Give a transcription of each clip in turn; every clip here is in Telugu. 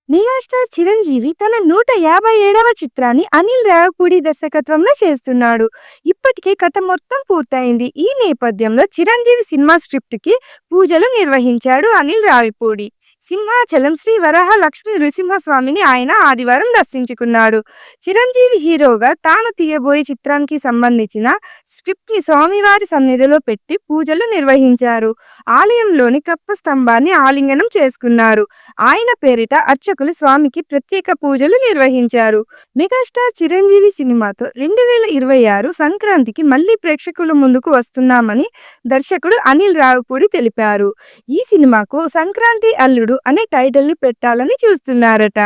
మెగాస్టార్ చిరంజీవి తన 157వ చిత్రాన్ని అనిల్ రావిపూడి దర్శకత్వంలో చేస్తున్నాడు. ఇప్పటికే కథ మొత్తం పూర్తయింది. ఈ నేపథ్యంలో చిరంజీవి సినిమా స్క్రిప్ట్‌కి పూజలు నిర్వహించాడు అనిల్ రావిపూడి. సింహాచలం శ్రీ వరాహ లక్ష్మీ నృసింహస్వామిని ఆయన ఆదివారం దర్శించుకున్నాడు. చిరంజీవి హీరోగా తాను తీయబోయే చిత్రానికి సంబంధించిన స్క్రిప్ట్‌ని స్వామివారి సన్నిధిలో పెట్టి పూజలు నిర్వహించారు. ఆలయంలోని కప్ప స్తంభాన్ని ఆలింగనం చేసుకున్నారు. ఆయన పేరిట అర్చకులు స్వామికి ప్రత్యేక పూజలు నిర్వహించారు. మెగాస్టార్ చిరంజీవి సినిమాతో 2026 సంక్రాంతికి మళ్లీ ప్రేక్షకుల ముందుకు వస్తున్నామని దర్శకుడు అనిల్ రావిపూడి తెలిపారు. ఈ సినిమాకు సంక్రాంతి అల్లుడు అనే టైటిల్ ని పెట్టాలని చూస్తున్నారట.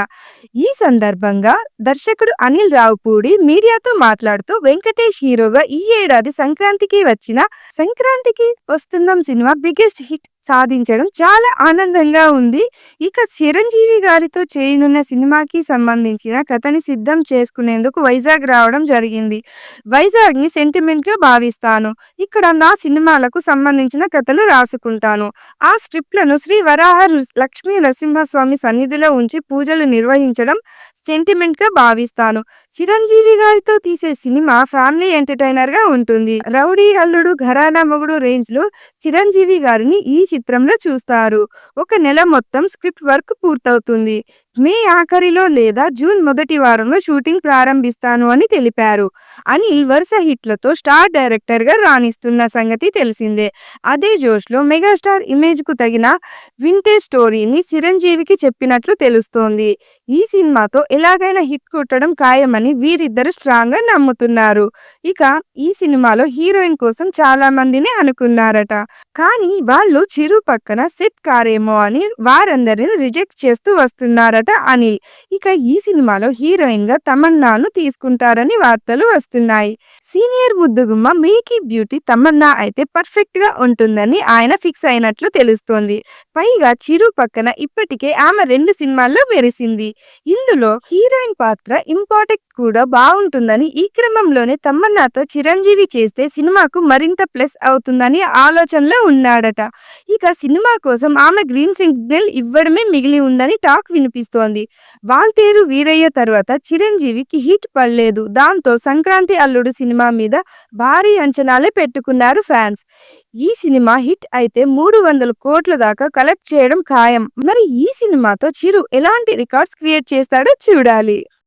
ఈ సందర్భంగా దర్శకుడు అనిల్ రావిపూడి మీడియాతో మాట్లాడుతూ వెంకటేష్ హీరోగా ఈ ఏడాది సంక్రాంతికి వస్తున్నాం సినిమా బిగ్గెస్ట్ హిట్ సాధించడం చాలా ఆనందంగా ఉంది. ఇక చిరంజీవి గారితో చేయనున్న సినిమాకి సంబంధించిన కథని సిద్ధం చేసుకునేందుకు వైజాగ్ రావడం జరిగింది. వైజాగ్ ని సెంటిమెంట్ గా భావిస్తాను. ఇక్కడ నా సినిమాలకు సంబంధించిన కథలు రాసుకుంటాను. ఆ స్క్రిప్ట్లను శ్రీ వరాహ లక్ష్మీ నరసింహస్వామి సన్నిధిలో ఉంచి పూజలు నిర్వహించడం సెంటిమెంట్ గా భావిస్తాను. చిరంజీవి గారితో తీసే సినిమా ఫ్యామిలీ ఎంటర్టైనర్ గా ఉంటుంది. రౌడీ అల్లుడు ఘరానా మొగుడు రేంజ్ లో చిరంజీవి గారిని ఈ చిత్రంలో చూస్తారు. ఒక నెల మొత్తం స్క్రిప్ట్ వర్క్ పూర్తవుతుంది. మే ఆఖరిలో లేదా జూన్ మొదటి వారంలో షూటింగ్ ప్రారంభిస్తాను అని తెలిపారు. అనిల్ వరుస హిట్లతో స్టార్ డైరెక్టర్ గా రాణిస్తున్న సంగతి తెలిసిందే. అదే జోష్లో మెగాస్టార్ ఇమేజ్ కు తగిన వింటేజ్ స్టోరీని చిరంజీవికి చెప్పినట్లు తెలుస్తోంది. ఈ సినిమాతో ఎలాగైనా హిట్ కొట్టడం ఖాయమని వీరిద్దరు స్ట్రాంగ్ గా నమ్ముతున్నారు. ఇక ఈ సినిమాలో హీరోయిన్ కోసం చాలా మందిని అనుకున్నారట. కానీ వాళ్ళు చిరు పక్కన సెట్ కారేమో అని వారందరిని రిజెక్ట్ చేస్తూ వస్తున్నారట అనిల్. ఇక ఈ సినిమాలో హీరోయిన్ గా తమన్నాను తీసుకుంటారని వార్తలు వస్తున్నాయి. సీనియర్ ముద్దుగుమ్మ మిల్కీ బ్యూటీ తమన్నా అయితే పర్ఫెక్ట్ గా ఉంటుందని ఆయన ఫిక్స్ అయినట్లు తెలుస్తోంది. పైగా చిరు పక్కన ఇప్పటికే ఆమె 2 సినిమాల్లో మెరిసింది. ఇందులో హీరోయిన్ పాత్ర ఇంపార్టెంట్ కూడా బాగుంటుందని, ఈ క్రమంలోనే తమన్నాతో చిరంజీవి చేస్తే సినిమాకు మరింత ప్లస్ అవుతుందని ఆలోచనలో ఉన్నాడట. ఇక సినిమా కోసం ఆమె గ్రీన్ సిగ్నల్ ఇవ్వడమే మిగిలి ఉందని టాక్ వినిపిస్తోంది. వాల్తేరు వీరయ్య తర్వాత చిరంజీవికి హిట్ పడలేదు. దాంతో సంక్రాంతి అల్లుడు సినిమా మీద భారీ అంచనాలే పెట్టుకున్నారు ఫ్యాన్స్. ఈ సినిమా హిట్ అయితే 300 కోట్ల దాకా కలెక్ట్ చేయడం ఖాయం. మరి ఈ సినిమాతో చిరు ఎలాంటి రికార్డ్స్ క్రియేట్ చేస్తాడో చూడాలి.